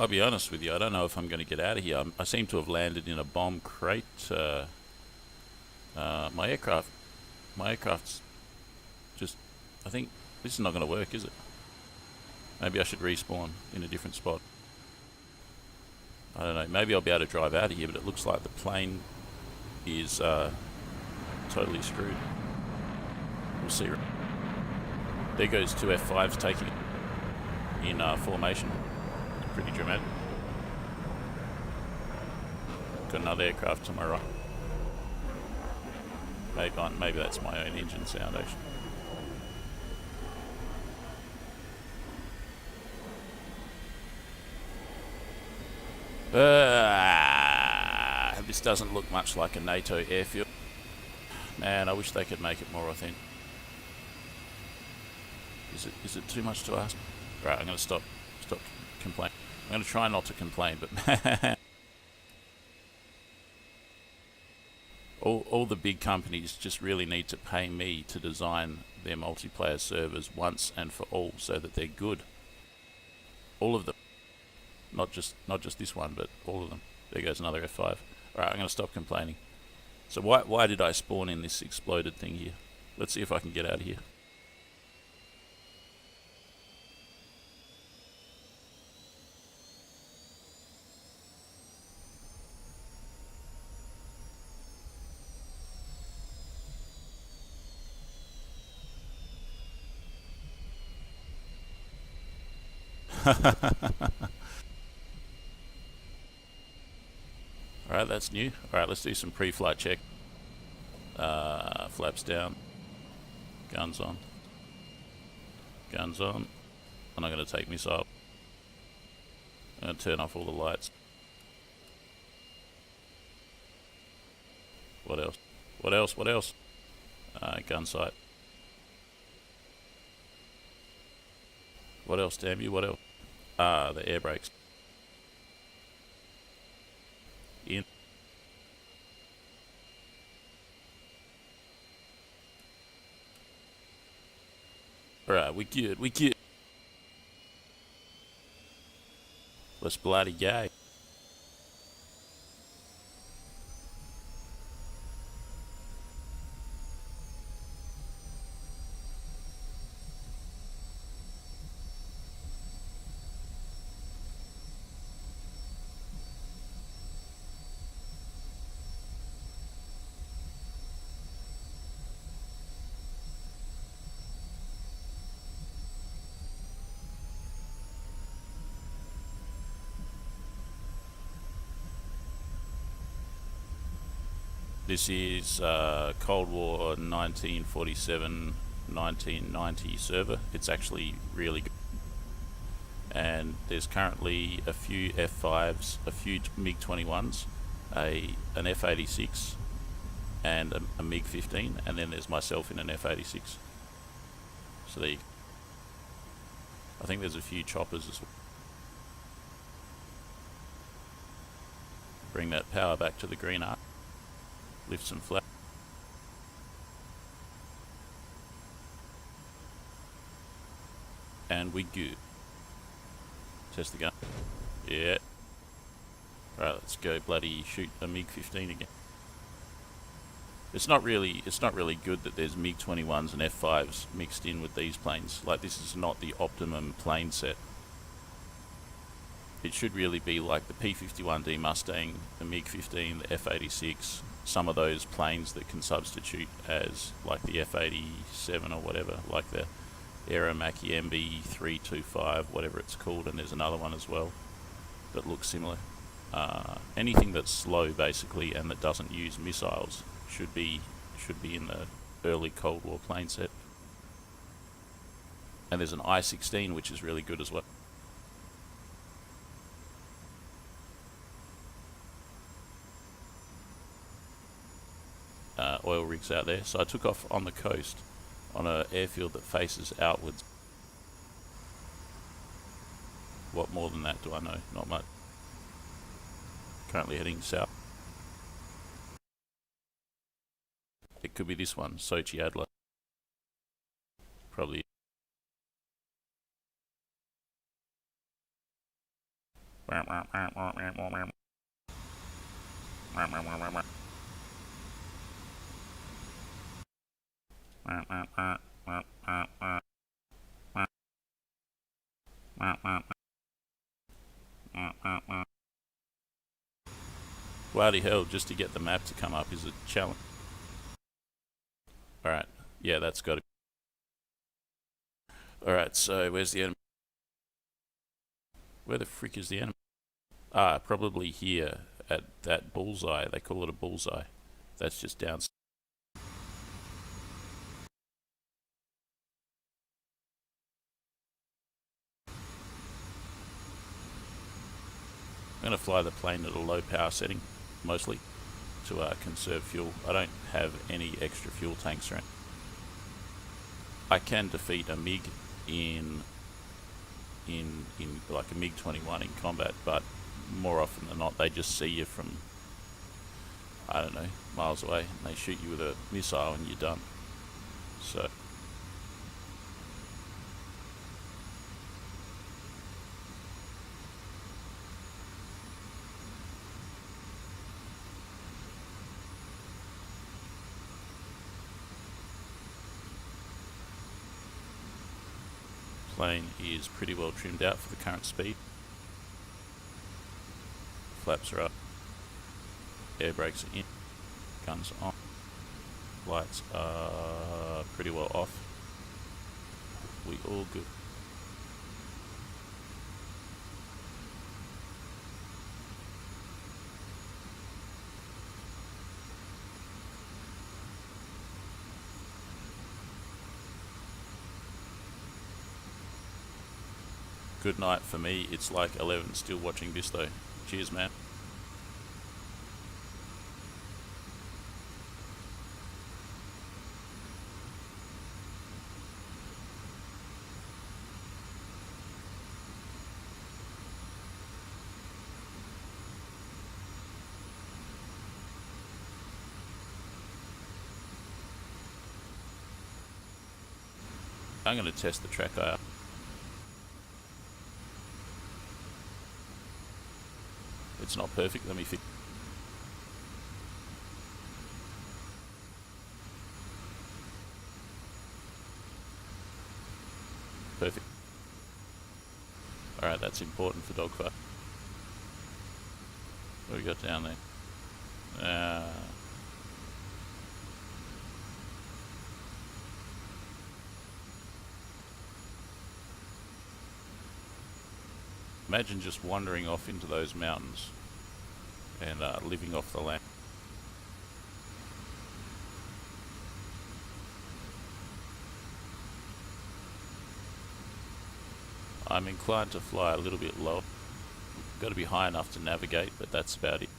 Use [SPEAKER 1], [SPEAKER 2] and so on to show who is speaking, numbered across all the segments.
[SPEAKER 1] I'll be honest with you, I don't know if I'm going to get out of here. I seem to have landed in a bomb crate. My aircraft's just, I think this is not going to work, is it? Maybe I should respawn in a different spot. I don't know, maybe I'll be able to drive out of here, but it looks like the plane is totally screwed. We'll see. There goes two F5s taking it in formation. Pretty dramatic. Got another aircraft to my right. Maybe that's my own engine sound actually. This doesn't look much like a NATO airfield. Man, I wish they could make it more authentic. Is it too much to ask? Right, I'm going to stop complaining. I'm going to try not to complain, but all the big companies just really need to pay me to design their multiplayer servers once and for all, so that they're good. All of them, not just this one, but all of them. There goes another F5. All right, I'm going to stop complaining. So why did I spawn in this exploded thing here? Let's see if I can get out of here. Alright, that's new. Alright, let's do some pre-flight check. Flaps down. Guns on. Guns on. I'm not going to take missile. I'm going to turn off all the lights. What else? What else? What else? Gun sight. What else, damn you? What else? The air brakes. In. Alright, we good. Let's bloody go. This is Cold War 1947-1990 server. It's actually really good. And there's currently a few F5s, a few MiG-21s, an F86, and a MiG-15, and then there's myself in an F86. So there you go. I think there's a few choppers as well. Bring that power back to the green arc. Lift some flaps. And we good. Test the gun. Yeah. Alright, let's go bloody shoot a MiG-15 again. It's not really good that there's MiG-21s and F5s mixed in with these planes. Like, this is not the optimum plane set. It should really be like the P-51D Mustang, the MiG-15, the F-86, some of those planes that can substitute as like the F-87 or whatever, like the Aeromacchi MB325, whatever it's called, and there's another one as well that looks similar. Anything that's slow basically and that doesn't use missiles should be in the early Cold War plane set. And there's an I-16 which is really good as well. Oil rigs out there. So I took off on the coast on an airfield that faces outwards. What more than that do I know? Not much. Currently heading south. It could be this one, Sochi Adler. Probably. Bloody hell, just to get the map to come up is a challenge. Alright, yeah, that's got to be. Alright, so where's the enemy? Where the frick is the enemy? Ah, probably here at that bullseye. They call it a bullseye. That's just down. I'm going to fly the plane at a low power setting, mostly, to conserve fuel. I don't have any extra fuel tanks around. I can defeat a MiG in like a MiG-21 in combat, but more often than not they just see you from, I don't know, miles away, and they shoot you with a missile and you're done. So plane is pretty well trimmed out for the current speed. Flaps are up, air brakes are in, guns on, lights are pretty well off. We all good. Good night for me. It's like 11 still watching this though. Cheers, man. I'm going to test the track out. It's not perfect, let me fix. Perfect. Alright, that's important for dogfight. What we got down there? Imagine just wandering off into those mountains and living off the land. I'm inclined to fly a little bit low. Got to be high enough to navigate, but that's about it.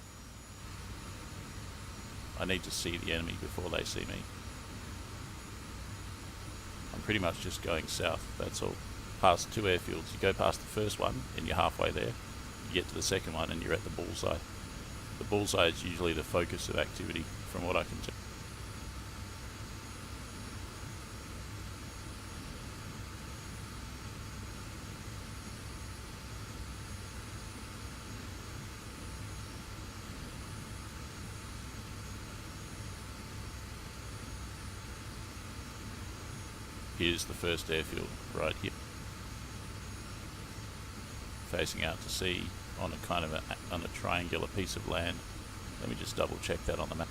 [SPEAKER 1] I need to see the enemy before they see me. I'm pretty much just going south, that's all. Past two airfields, you go past the first one and you're halfway there. You get to the second one and you're at the bullseye. The bullseye is usually the focus of activity, from what I can tell. Here's the first airfield, right here. Facing out to sea on a kind of on a triangular piece of land. Let me just double check that on the map.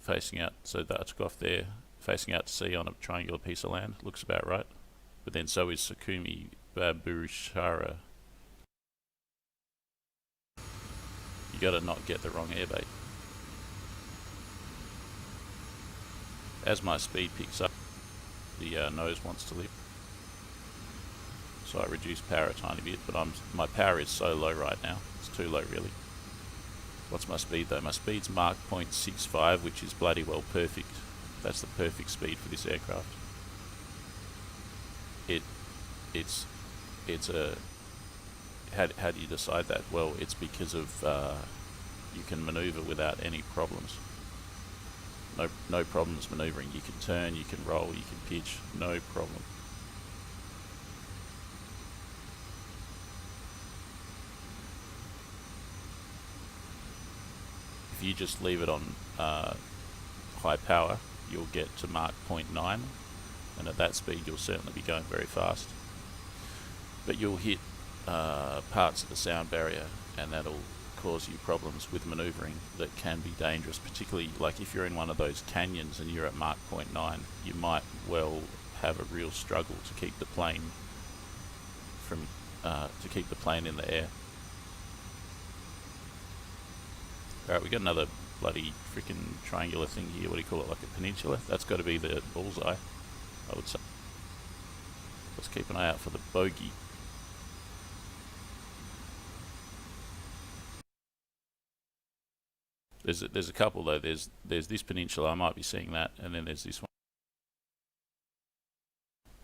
[SPEAKER 1] Facing out, so that I took off there. Facing out to sea on a triangular piece of land, looks about right. But then so is Sukumi Babushara. You gotta not get the wrong airbait. As my speed picks up, the nose wants to lift. So I reduce power a tiny bit, but my power is so low right now. It's too low really. What's my speed though? My speed's Mach 0.65, which is bloody well perfect. That's the perfect speed for this aircraft. It's a, how do you decide that? Well, it's because of you can maneuver without any problems. No problems maneuvering. You can turn, you can roll, you can pitch, no problem. you just leave it on high power, you'll get to Mach 0.9, and at that speed you'll certainly be going very fast. But you'll hit parts of the sound barrier, and that'll cause you problems with manoeuvring that can be dangerous, particularly like if you're in one of those canyons and you're at Mach 0.9, you might well have a real struggle to keep the plane in the air. Alright, we got another bloody freaking triangular thing here. What do you call it? Like a peninsula? That's got to be the bullseye, I would say. Let's keep an eye out for the bogey. There's a couple though. There's this peninsula. I might be seeing that, and then there's this one.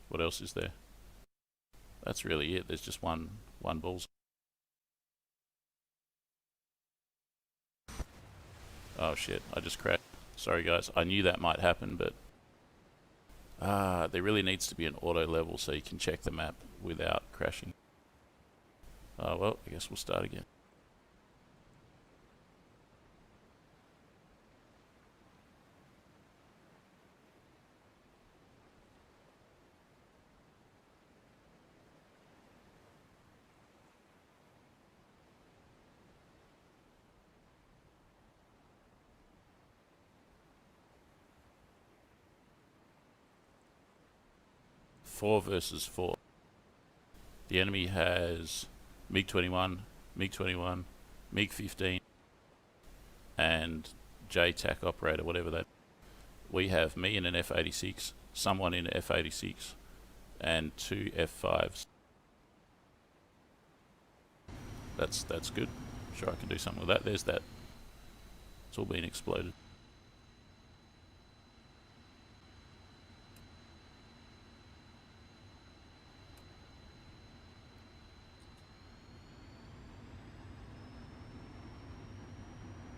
[SPEAKER 1] What else is there? That's really it. There's just one bullseye. Oh shit! I just crashed. Sorry guys. I knew that might happen, but there really needs to be an auto level so you can check the map without crashing. Oh well, I guess we'll start again. Four versus 4. The enemy has MiG-21, MiG-21, MiG-15, and JTAC operator, whatever that. We have me in an F86, someone in an F86, and 2 F5s. That's good. I'm sure I can do something with that. There's that. It's all been exploded.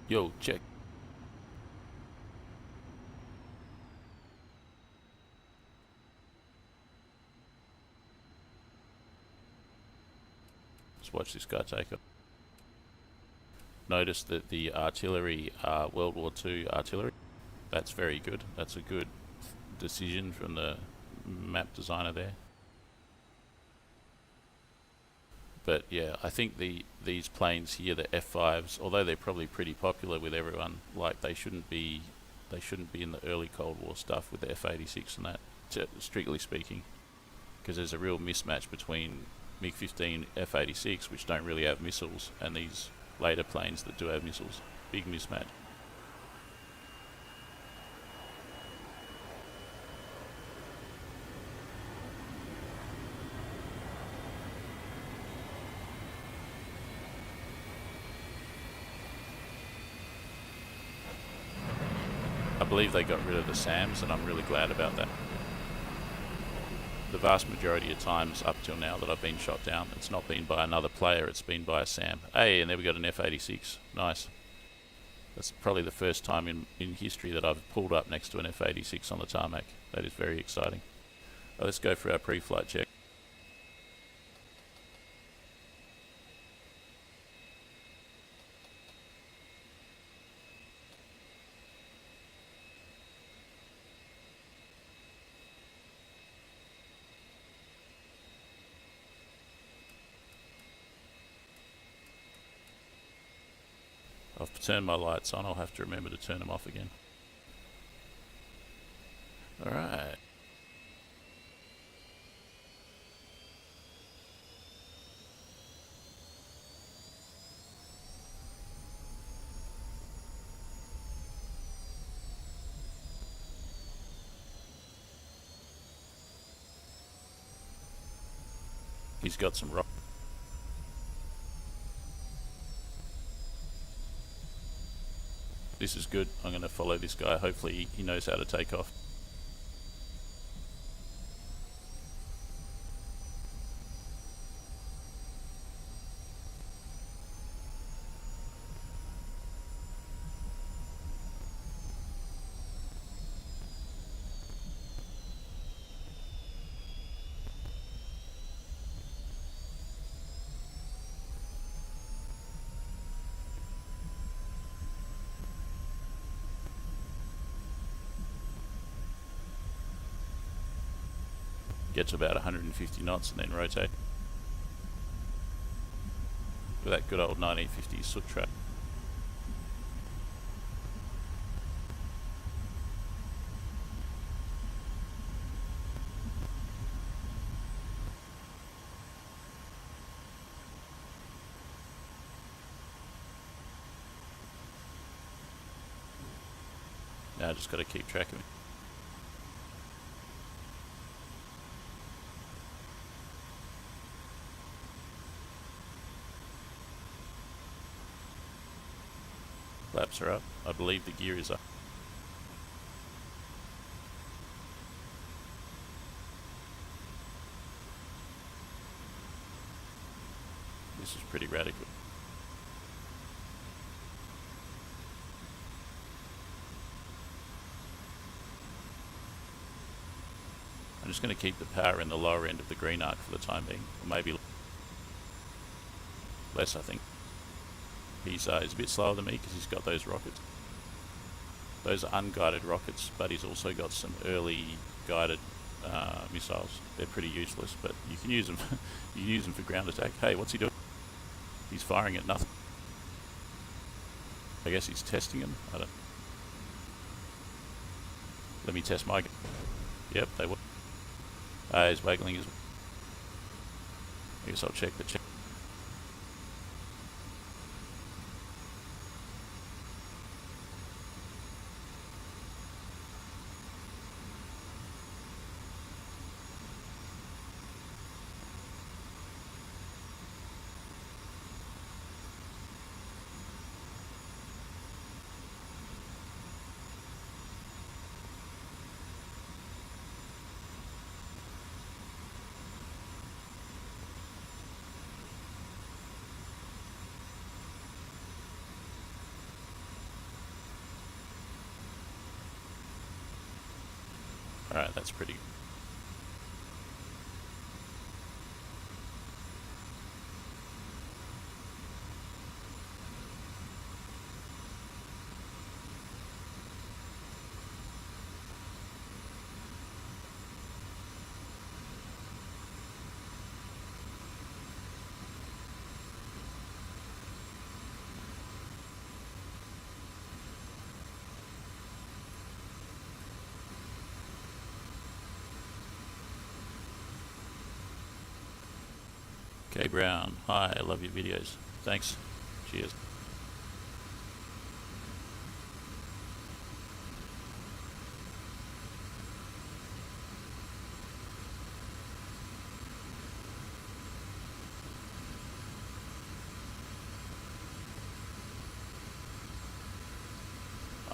[SPEAKER 1] Yo, check. Let's watch this guy take it. Notice that the artillery are World War II artillery. That's very good. That's a good decision from the map designer there. But yeah, I think these planes here, the F5s, although they're probably pretty popular with everyone, like they shouldn't be in the early Cold War stuff with the F86 and that, strictly speaking, because there's a real mismatch between MiG-15 F86, which don't really have missiles, and these later planes that do have missiles. Big mismatch. I believe they got rid of the SAMs, and I'm really glad about that. The vast majority of times up till now that I've been shot down, it's not been by another player, it's been by a SAM. Hey, and there we got an F86. Nice. That's probably the first time in history that I've pulled up next to an F86 on the tarmac. That is very exciting. Let's go for our pre-flight check. I've turned my lights on, I'll have to remember to turn them off again. Alright. He's got some rock. This is good. I'm going to follow this guy. Hopefully he knows how to take off. get to about 150 knots and then rotate. With that good old 1950s soot trap. Now I just got to keep track of it. Laps are up. I believe the gear is up. This is pretty radical. I'm just going to keep the power in the lower end of the green arc for the time being, or maybe less, I think. He's a bit slower than me because he's got those rockets. Those are unguided rockets, but he's also got some early guided missiles. They're pretty useless, but you can use them. You can use them for ground attack. Hey, what's he doing? He's firing at nothing. I guess he's testing them. I don't. Let me test my gun. Yep, they work. He's waggling his. I guess I'll check the check. Alright, that's pretty. Okay, Brown. Hi, I love your videos. Thanks. Cheers.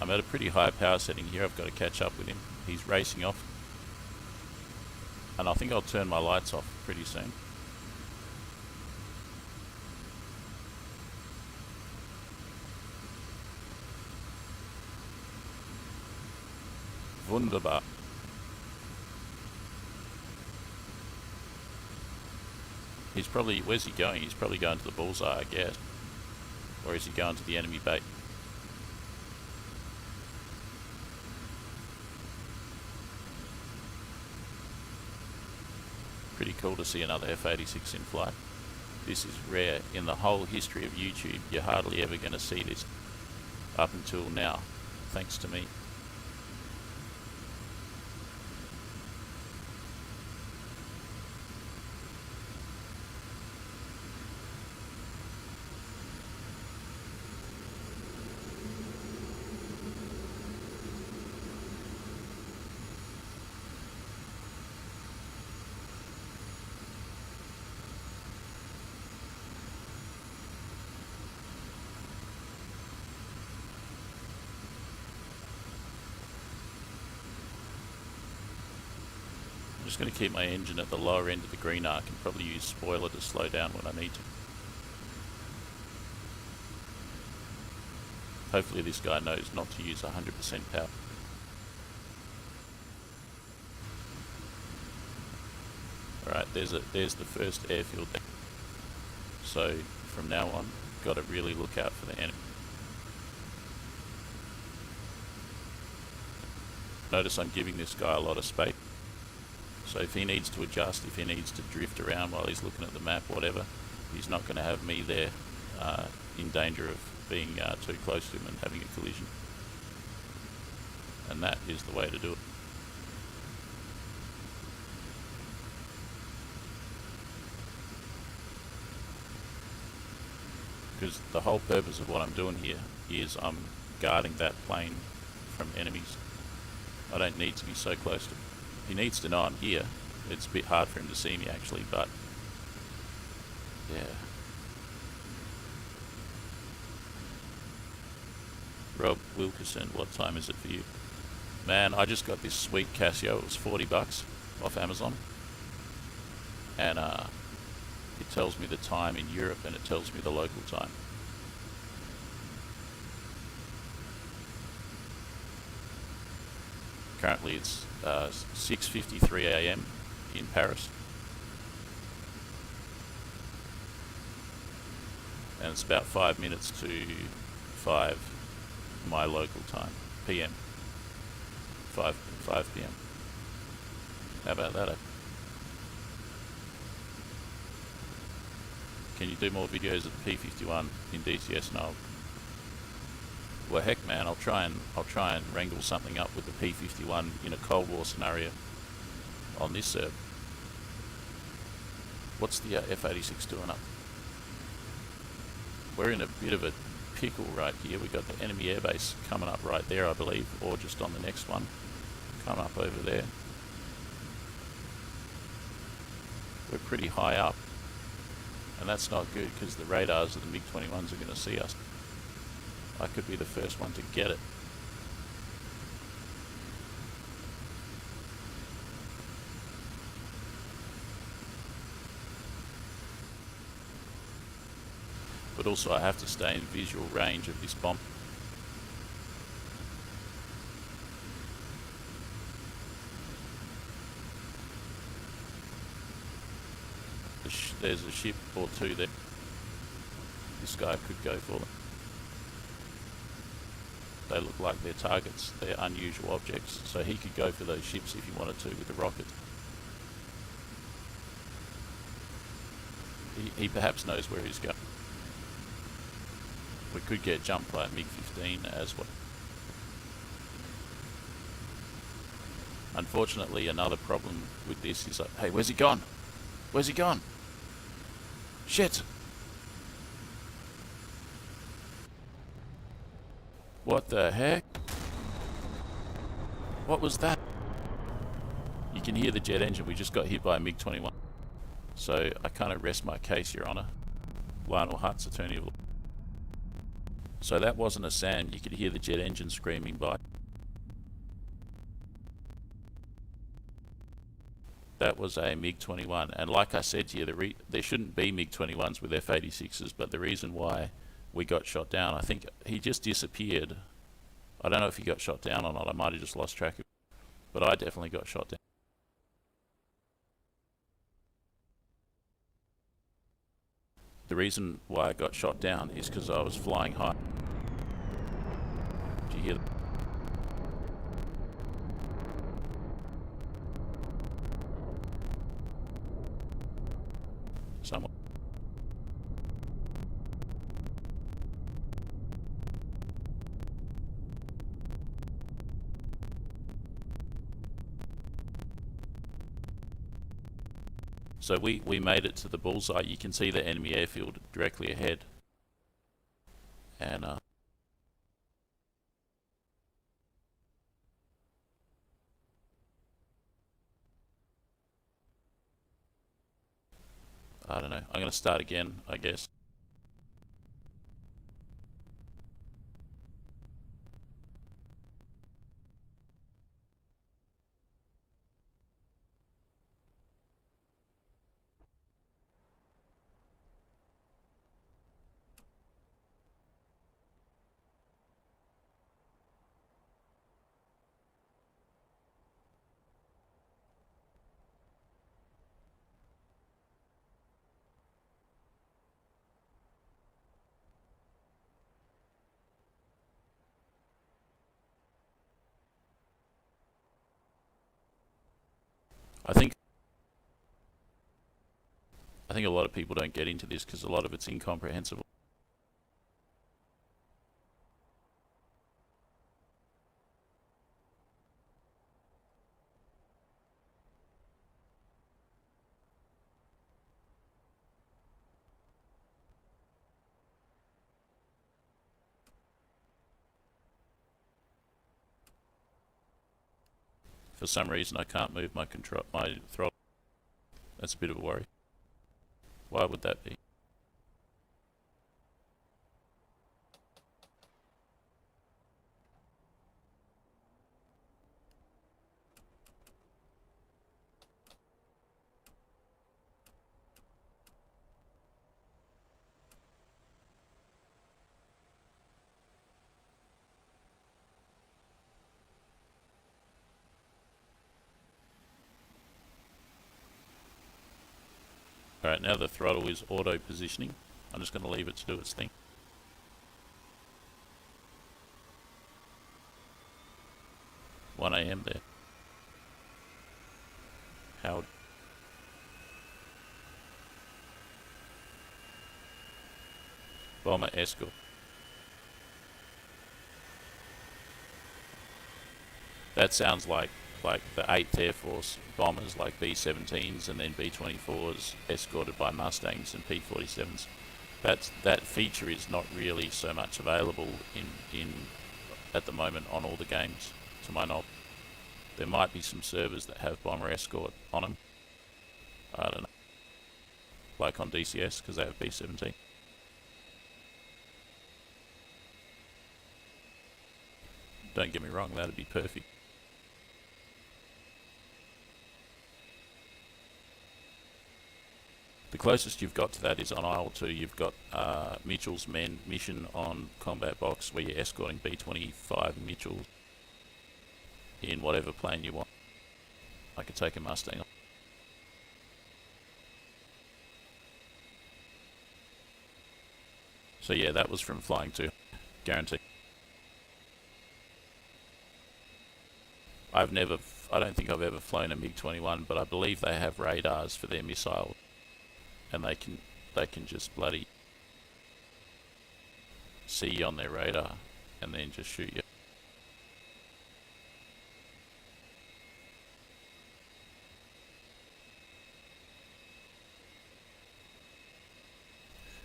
[SPEAKER 1] I'm at a pretty high power setting here. I've got to catch up with him. He's racing off. And I think I'll turn my lights off pretty soon. Wunderbar. He's probably, where's he going? He's probably going to the bullseye, I guess. Or is he going to the enemy base? Pretty cool to see another F86 in flight. This is rare. In the whole history of YouTube, you're hardly ever going to see this up until now, thanks to me. I'm just going to keep my engine at the lower end of the green arc and probably use spoiler to slow down when I need to. Hopefully this guy knows not to use 100% power. Alright, there's the first airfield deck. So from now on, got to really look out for the enemy. Notice I'm giving this guy a lot of space. So if he needs to adjust, if he needs to drift around while he's looking at the map, whatever, he's not going to have me there in danger of being too close to him and having a collision. And that is the way to do it. Because the whole purpose of what I'm doing here is I'm guarding that plane from enemies. I don't need to be so close to him. He needs to know I'm here. It's a bit hard for him to see me actually, but yeah. Rob Wilkerson, what time is it for you? Man, I just got this sweet Casio. It was $40 off Amazon. And it tells me the time in Europe and it tells me the local time. Currently it's 6:53 a.m. in Paris. And it's about 5 minutes to 5 my local time, PM. 5 p.m. How about that? Can you do more videos of the P51 in DCS? No. Well, heck, man, I'll try and wrangle something up with the P51 in a Cold War scenario on this server. What's the F86 doing up? We're in a bit of a pickle right here. We've got the enemy airbase coming up right there, I believe, or just on the next one. Come up over there. We're pretty high up. And that's not good because the radars of the MiG-21s are going to see us. I could be the first one to get it. But also I have to stay in visual range of this bomb. There's a ship or two there. This guy could go for them. They look like they're targets. They're unusual objects. So he could go for those ships if he wanted to with the rocket. He perhaps knows where he's going. We could get jumped by a MiG-15 as well. Unfortunately, another problem with this is like, hey, where's he gone? Where's he gone? Shit! What the heck? What was that? You can hear the jet engine. We just got hit by a MiG-21. So I kind of rest my case, Your Honour. Lionel Hutt's attorney of law. So that wasn't a SAM. You could hear the jet engine screaming by. That was a MiG-21, and like I said to you, there shouldn't be MiG-21s with F86s, but the reason why we got shot down, I think he just disappeared. I don't know if he got shot down or not. I might have just lost track of it, but I definitely got shot down. The reason why I got shot down is because I was flying high. Did you hear that? Someone. So we made it to the bullseye. You can see the enemy airfield directly ahead. And I don't know. I'm going to start again, I guess. I think a lot of people don't get into this because a lot of it's incomprehensible. For some reason I can't move my throttle. That's a bit of a worry. Why would that be? Alright, now the throttle is auto positioning. I'm just going to leave it to do its thing. "1 AM there. Howard. Bomber escort. That sounds like the 8th Air Force bombers, like B-17s and then B-24s escorted by Mustangs and P-47s. That feature is not really so much available in at the moment on all the games, to my knowledge. There might be some servers that have bomber escort on them. I don't know. Like on DCS, because they have B-17. Don't get me wrong, that'd be perfect. The closest you've got to that is on Isle 2. You've got Mitchell's Men mission on Combat Box, where you're escorting B-25 Mitchell in whatever plane you want. I could take a Mustang. So yeah, that was from Flying 2. Guaranteed. I don't think I've ever flown a MiG-21, but I believe they have radars for their missile. And they can just bloody see you on their radar and then just shoot you.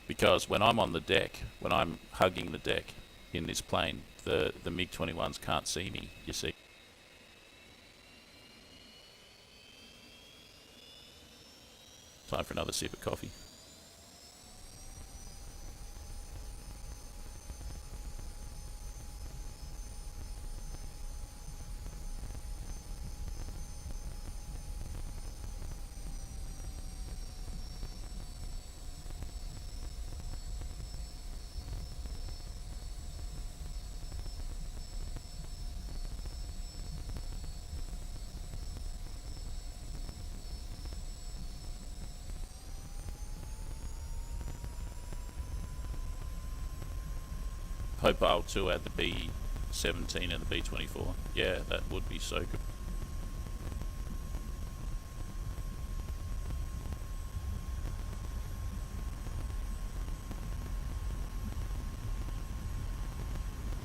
[SPEAKER 1] Because when I'm on the deck, when I'm hugging the deck in this plane, the MiG-21s can't see me, you see. Time for another sip of coffee. Hope I'll too add the B-17 and the B-24. Yeah, that would be so good.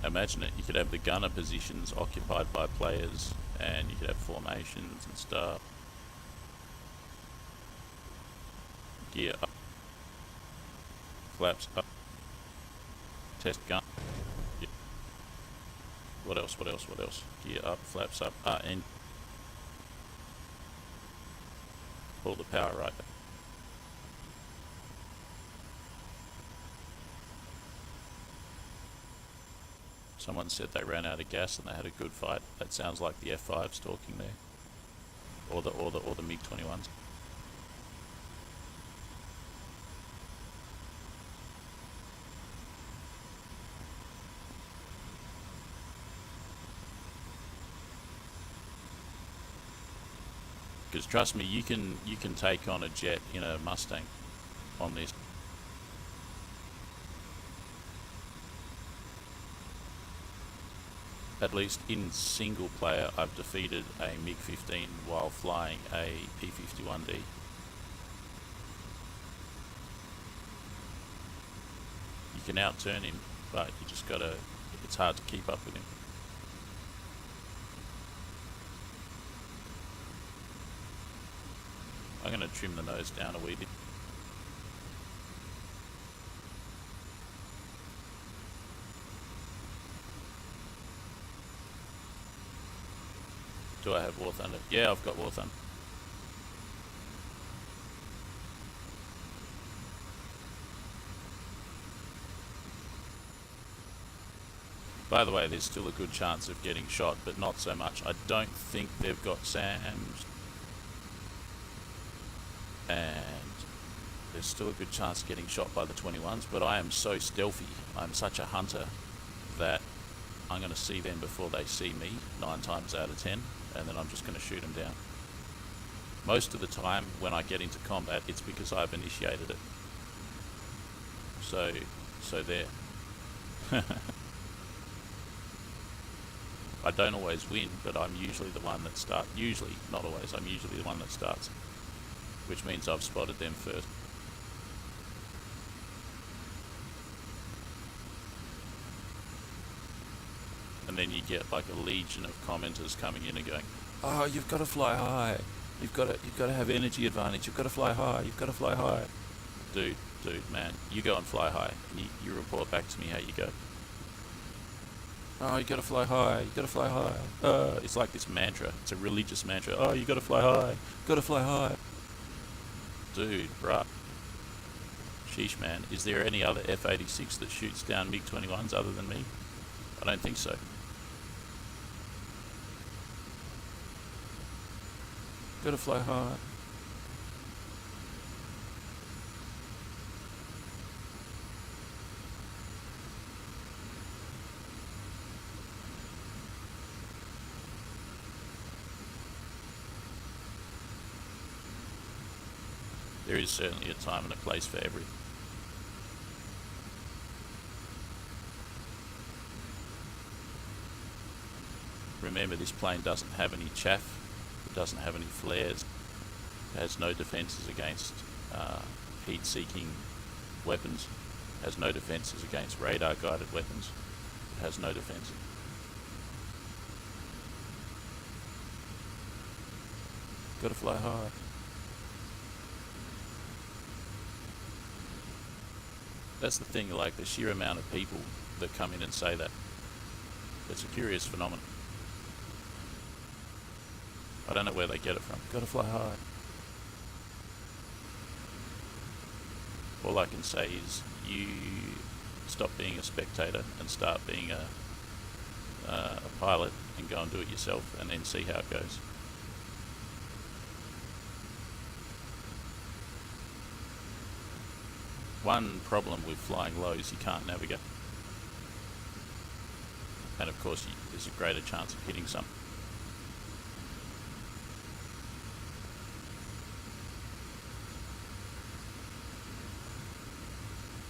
[SPEAKER 1] Imagine it, you could have the gunner positions occupied by players, and you could have formations and stuff. Gear up. Flaps up. Test gun. Yeah. What else? Gear up, flaps up, and pull the power right back. Someone said they ran out of gas and they had a good fight. That sounds like the F5s talking there, or the MiG-21s. Because trust me, you can take on a jet in a Mustang on this. at least in single player, I've defeated a MiG-15 while flying a P-51D. You can outturn him, but you just gotta, it's hard to keep up with him. I'm gonna trim the nose down a wee bit. Do I have War Thunder? Yeah, I've got War Thunder. By the way, there's still a good chance of getting shot, but not so much. I don't think they've got SAMs. And there's still a good chance of getting shot by the 21s, but I am so stealthy, I'm such a hunter, that I'm going to see them before they see me, 9 times out of 10, and then I'm just going to shoot them down. Most of the time when I get into combat, it's because I've initiated it. So there. I don't always win, but I'm usually the one that starts. Usually, not always, I'm usually the one that starts. Which means I've spotted them first. And then you get like a legion of commenters coming in and going, "Oh, you've got to fly high. You've got to have energy advantage. You've got to fly high. You've got to fly high." Dude, man, you go and fly high. And you report back to me how you go. "Oh, you got to fly high. You got to fly high." It's like this mantra. It's a religious mantra. "Oh, you got to fly high. Got to fly high." Dude, bruh. Sheesh, man. Is there any other F86 that shoots down MiG-21s other than me? I don't think so. Gotta fly high. There is certainly a time and a place for everything. Remember, this plane doesn't have any chaff, it doesn't have any flares, it has no defences against heat-seeking weapons, it has no defences against radar-guided weapons, it has no defences. Gotta fly high. That's the thing, like the sheer amount of people that come in and say that. It's a curious phenomenon. I don't know where they get it from. Gotta fly high. All I can say is you stop being a spectator and start being a pilot and go and do it yourself and then see how it goes. One problem with flying low is you can't navigate. And of course there's a greater chance of hitting something.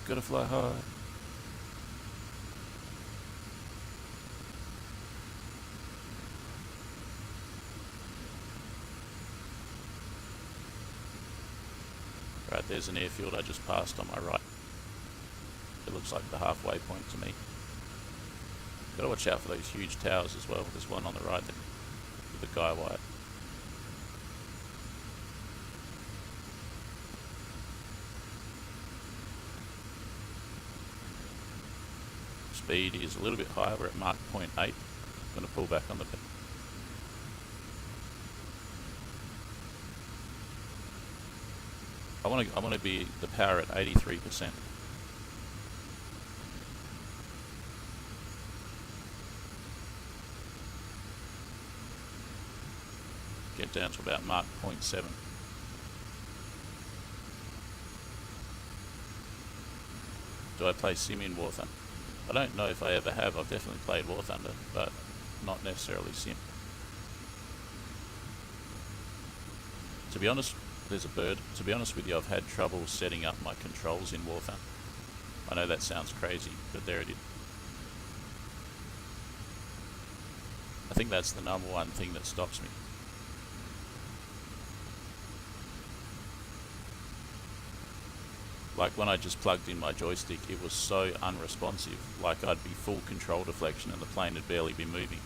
[SPEAKER 1] Gotta fly high. Right, there's an airfield I just passed on my right. It looks like the halfway point to me. Gotta watch out for those huge towers as well. There's one on the right there with a guy wire. Speed is a little bit higher. We're at Mach 0.8. I'm going to pull back on the bit. I want to be the power at 83%. Get down to about Mach 0.7. Do I play Sim in War Thunder? I don't know if I ever have. I've definitely played War Thunder, but not necessarily Sim. To be honest, there's a bird. To be honest with you, I've had trouble setting up my controls in War Thunder. I know that sounds crazy, but there it is. I think that's the number one thing that stops me. Like when I just plugged in my joystick, it was so unresponsive. Like I'd be full control deflection and the plane had barely been moving.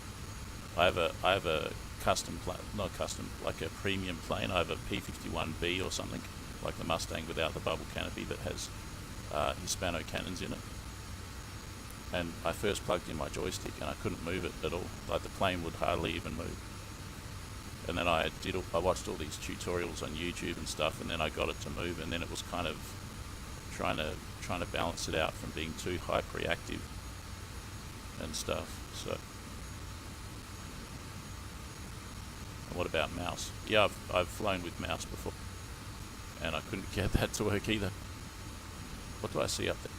[SPEAKER 1] I have a custom plane, not custom, like a premium plane. I have a P51B or something, like the Mustang without the bubble canopy that has Hispano cannons in it. And I first plugged in my joystick and I couldn't move it at all. Like the plane would hardly even move. And then I watched all these tutorials on YouTube and stuff, and then I got it to move, and then it was kind of trying to balance it out from being too hype reactive and stuff. So, and what about mouse? Yeah, I've flown with mouse before, and I couldn't get that to work either. What do I see up there?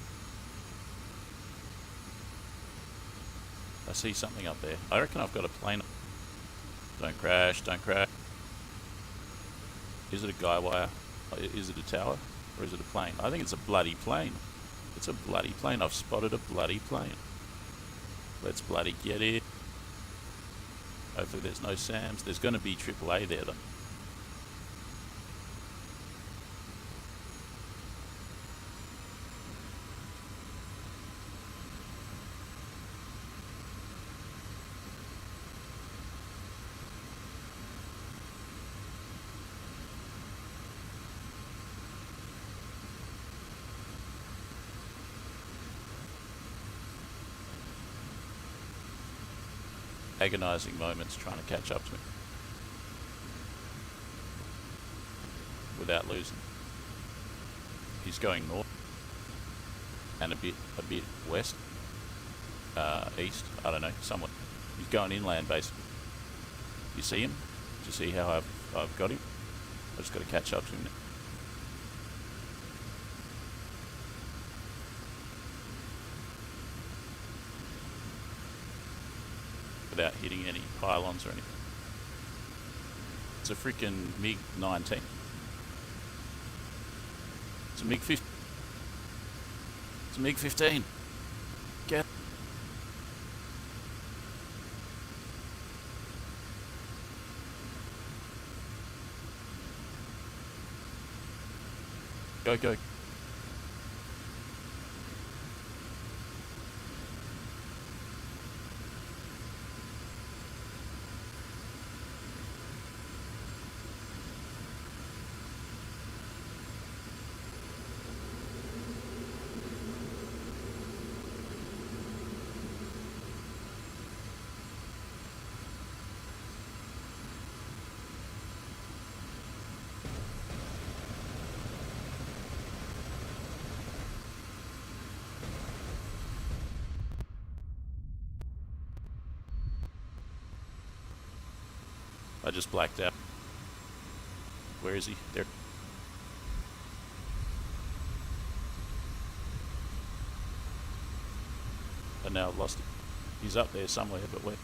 [SPEAKER 1] I see something up there. I reckon I've got a plane. Don't crash, don't crash. Is it a guy wire? Is it a tower? Or is it a plane? I think it's a bloody plane. It's a bloody plane. I've spotted a bloody plane. Let's bloody get it. Hopefully there's no SAMs. There's going to be AAA there though. Agonizing moments trying to catch up to me without losing. He's going north and a bit west, east. I don't know, somewhat. He's going inland basically. You see him? Do you see how I've got him? I just got to catch up to him now. Without hitting any pylons or anything. It's a freaking MiG-19. It's a MiG-15. It's a MiG-15. Get. Go, go. I just blacked out. Where is he? There. I now lost him. He's up there somewhere, but where?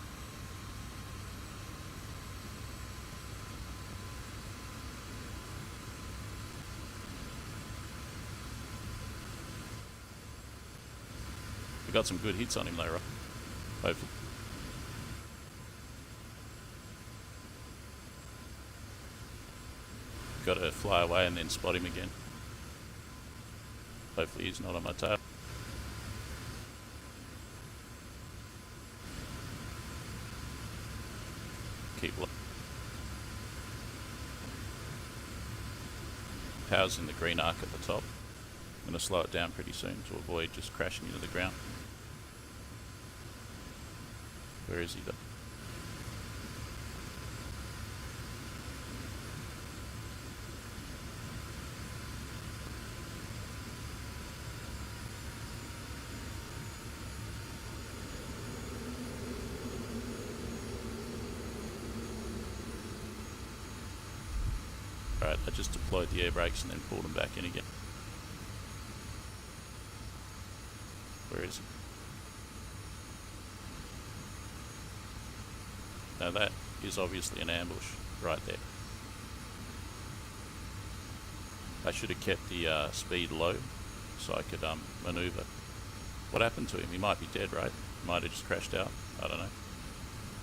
[SPEAKER 1] We got some good hits on him though, right? Hopefully. Got to fly away and then spot him again. Hopefully he's not on my tail. Keep low. Power's in the green arc at the top. I'm going to slow it down pretty soon to avoid just crashing into the ground. Where is he though? Alright, I just deployed the air brakes and then pulled them back in again. Where is he? Now that is obviously an ambush right there. I should have kept the speed low so I could maneuver. What happened to him? He might be dead, right? Might have just crashed out. I don't know.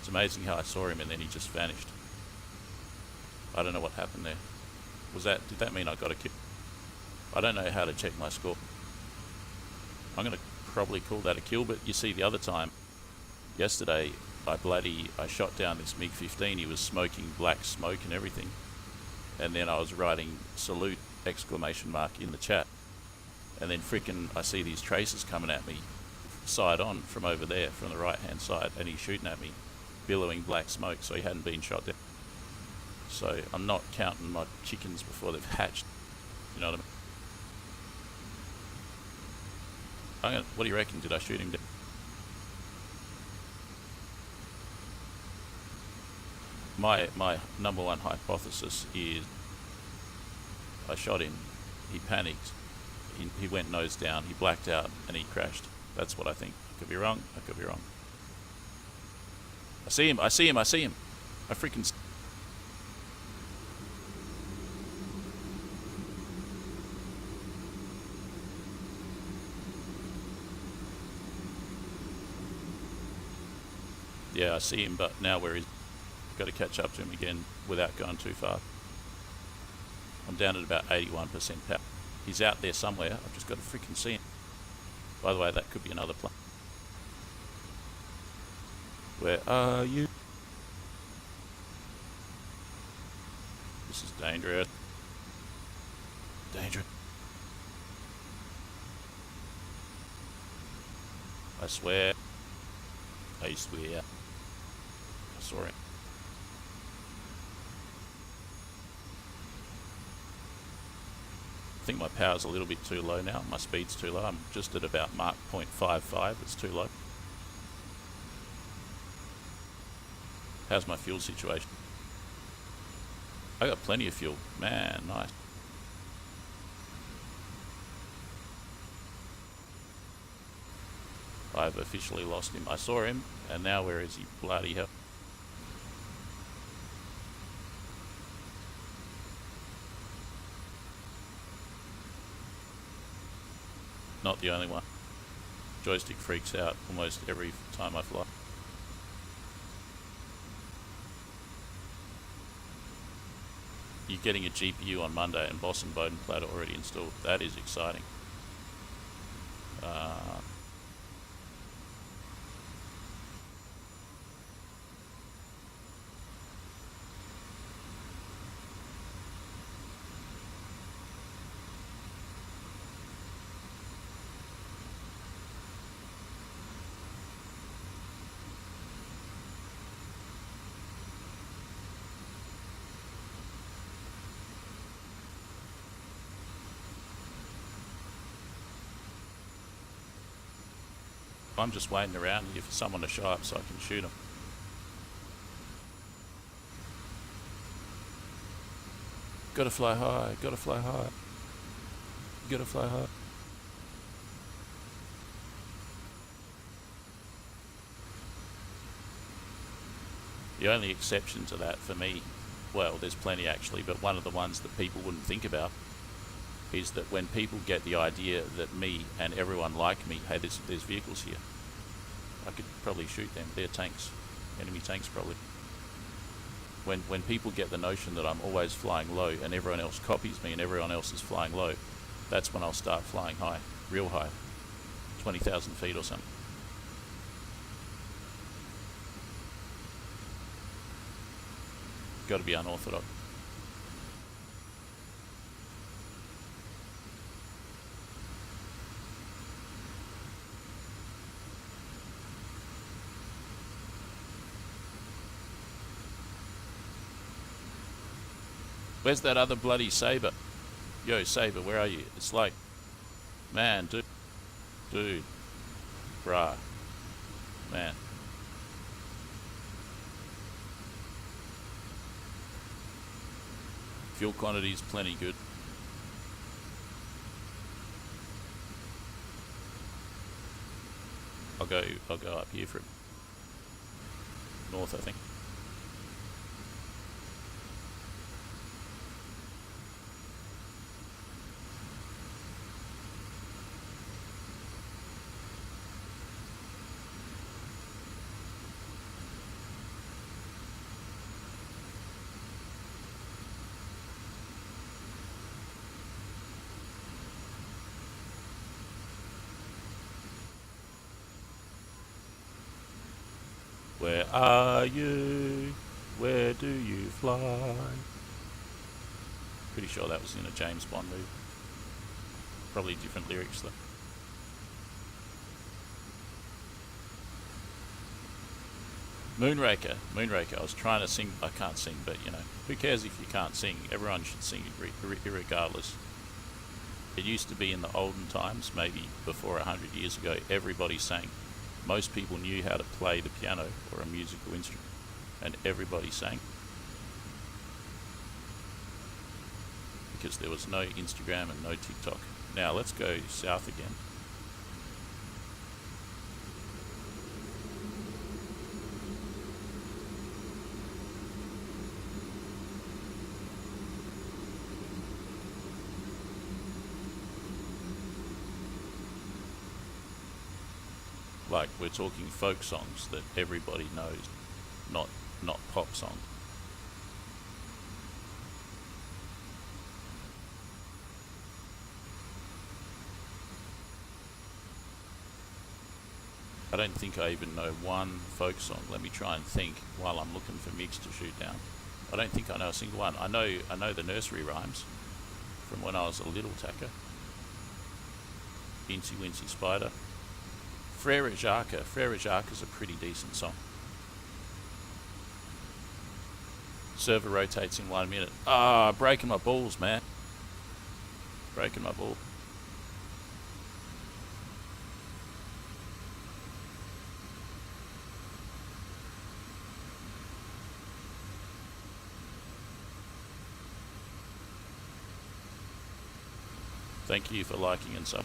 [SPEAKER 1] It's amazing how I saw him and then he just vanished. I don't know what happened there. Did that mean I got a kill? I don't know how to check my score. I'm going to probably call that a kill, but you see the other time, yesterday, I shot down this MiG-15, he was smoking black smoke and everything. And then I was writing salute exclamation mark in the chat. And then frickin' I see these traces coming at me, side on from over there, from the right hand side, and he's shooting at me, billowing black smoke, so he hadn't been shot down. So I'm not counting my chickens before they've hatched. You know what I mean? What do you reckon? Did I shoot him down? My number one hypothesis is I shot him, he panicked, he went nose down, he blacked out, and he crashed. That's what I think. I could be wrong, I could be wrong. I see him. I freaking... Yeah, I see him, but now where is... Got to catch up to him again without going too far. I'm down at about 81% power. He's out there somewhere. I've just got to freaking see him. By the way, that could be another plane. Where are you? This is dangerous. Dangerous. I swear. I swear. I saw him. I think my power's a little bit too low now. My speed's too low. I'm just at about Mach 0.55. It's too low. How's my fuel situation? I got plenty of fuel. Man, nice. I've officially lost him. I saw him, and now where is he? Bloody hell. Not the only one. Joystick freaks out almost every time I fly. You're getting a GPU on Monday and Boss and Bowden Platter already installed. That is exciting. I'm just waiting around here for someone to show up so I can shoot them. Gotta fly high, gotta fly high. Gotta fly high. The only exception to that for me, well, there's plenty actually, but one of the ones that people wouldn't think about is that when people get the idea that me and everyone like me, hey, there's vehicles here, I could probably shoot them. They're tanks, enemy tanks probably. When people get the notion that I'm always flying low and everyone else copies me and everyone else is flying low, that's when I'll start flying high, real high, 20,000 feet or something. Got to be unorthodox. Where's that other bloody Saber? Yo, Saber, where are you? It's like, man, dude, bruh, man. Fuel quantity's plenty good. I'll go up here for it. North, I think. Where are you? Where do you fly? Pretty sure that was in a James Bond movie. Probably different lyrics though. Moonraker. I was trying to sing. I can't sing, but you know, who cares if you can't sing? Everyone should sing regardless. It used to be in the olden times, maybe before 100 years ago, everybody sang. Most people knew how to play the piano or a musical instrument, and everybody sang. Because there was no Instagram and no TikTok. Now let's go south again. Like we're talking folk songs that everybody knows, not pop songs. I don't think I even know one folk song. Let me try and think while I'm looking for MIGs to shoot down. I don't think I know a single one. I know the nursery rhymes from when I was a little tacker. Incy Wincy Spider. Frere Jacques. Frere Jacques is a pretty decent song. Server rotates in 1 minute. Ah, breaking my balls, man. Breaking my ball. Thank you for liking and sub.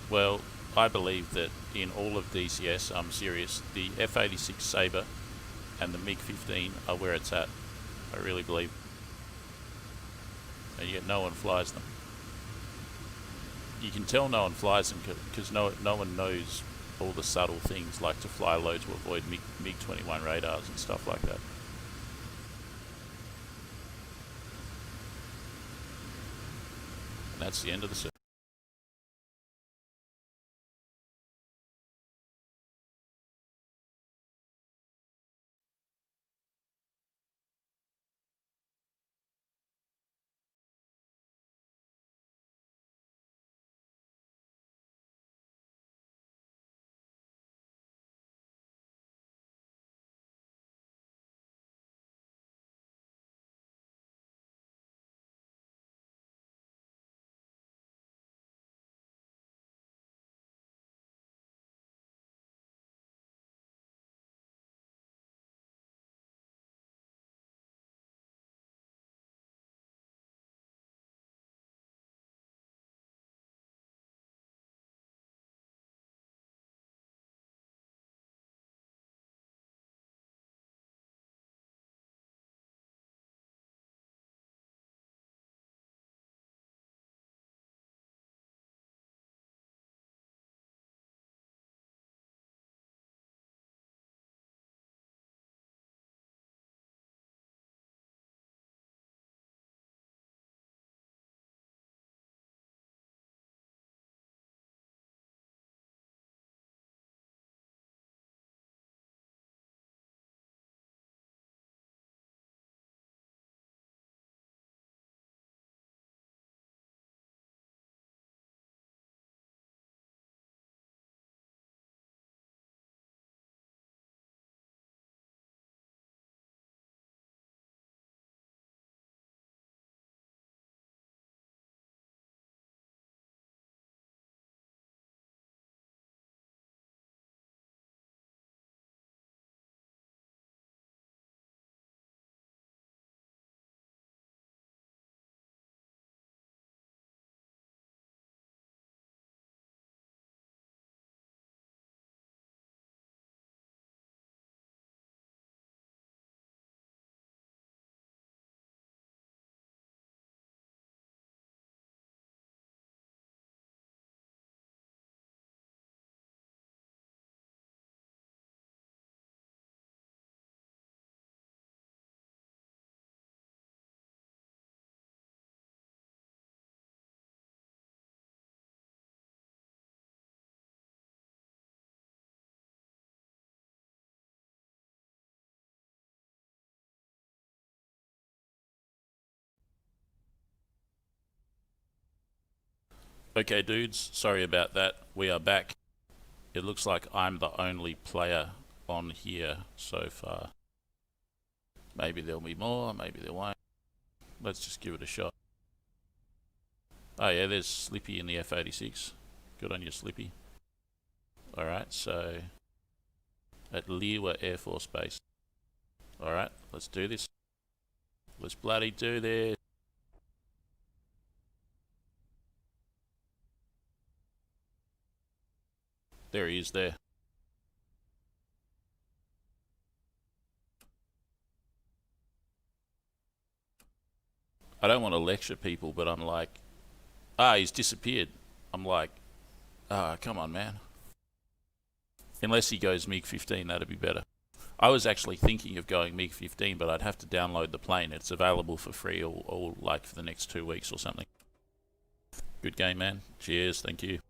[SPEAKER 1] Well, I believe that in all of DCS, I'm serious, the F86 Sabre and the MiG-15 are where it's at. I really believe. And yet no one flies them. You can tell no one flies them because no one knows all the subtle things like to fly low to avoid MiG-21 radars and stuff like that. And that's the end of the Okay, dudes, sorry about that. We are back. It looks like I'm the only player on here so far. Maybe there'll be more, maybe there won't. Let's just give it a shot. Oh yeah, there's Slippy in the F86. Good on you, Slippy. Alright, so at Liwa Air Force Base. Alright, let's do this. Let's bloody do this. There he is there. I don't want to lecture people, but I'm like, he's disappeared. I'm like, come on, man. Unless he goes MiG-15, that'd be better. I was actually thinking of going MiG-15, but I'd have to download the plane. It's available for free or like for the next 2 weeks or something. Good game, man. Cheers, thank you.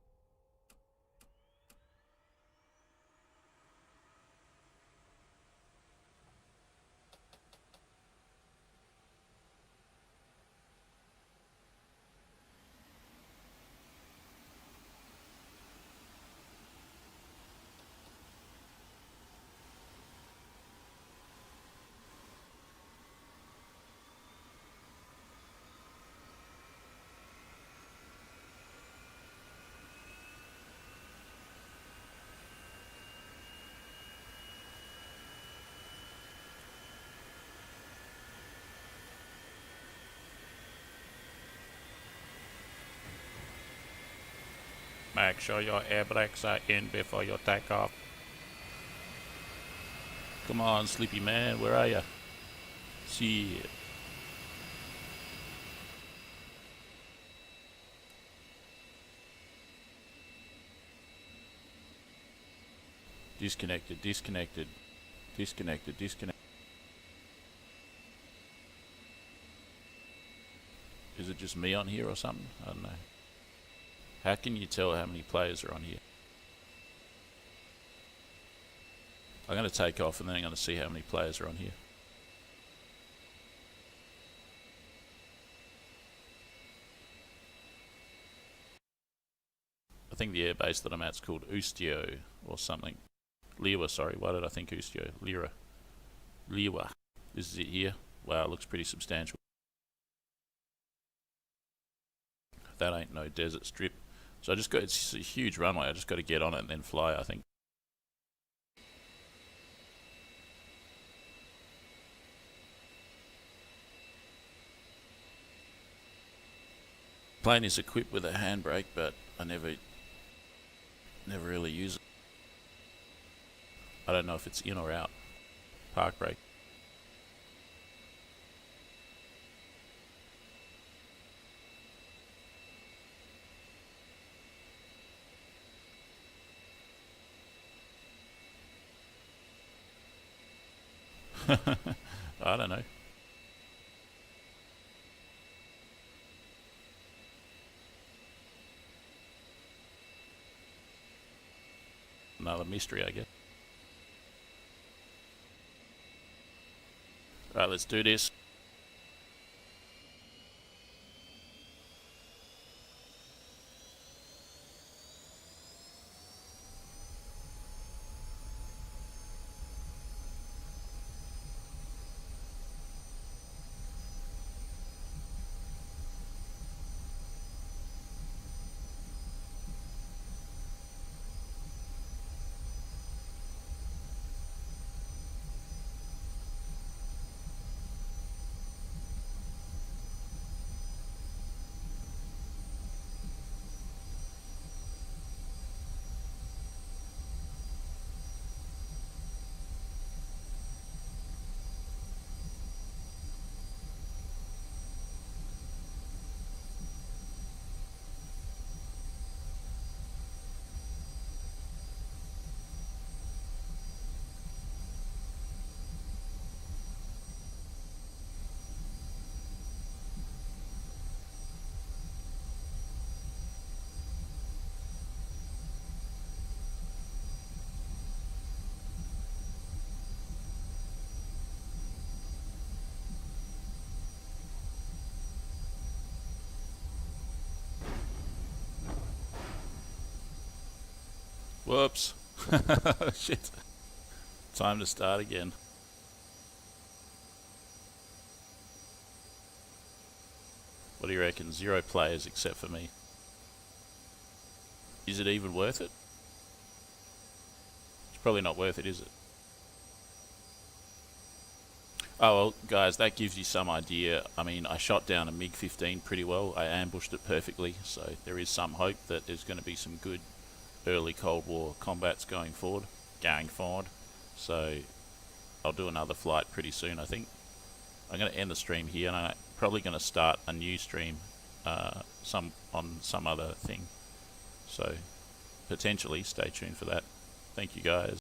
[SPEAKER 1] Make sure your air brakes are in before you take off. Come on, sleepy man, where are you? Shit. Disconnected, disconnected, disconnected, disconnected. Is it just me on here or something? I don't know. How can you tell how many players are on here? I'm going to take off and then I'm going to see how many players are on here. I think the airbase that I'm at is called Ustio or something. Liwa, sorry. Why did I think Ustio? Liwa. This is it here. Wow, it looks pretty substantial. That ain't no desert strip. So it's a huge runway. I just got to get on it and then fly, I think. Plane is equipped with a handbrake, but I never really use it. I don't know if it's in or out. Park brake. I don't know. Another mystery, I guess. Right, let's do this. Whoops. Shit. Time to start again. What do you reckon? 0 players except for me. Is it even worth it? It's probably not worth it, is it? Oh well, guys, that gives you some idea. I mean, I shot down a MiG-15 pretty well. I ambushed it perfectly, so there is some hope that there's going to be some good early Cold War combats going forward. So I'll do another flight pretty soon, I think. I'm going to end the stream here, and I'm probably going to start a new stream on some other thing. So potentially stay tuned for that. Thank you, guys.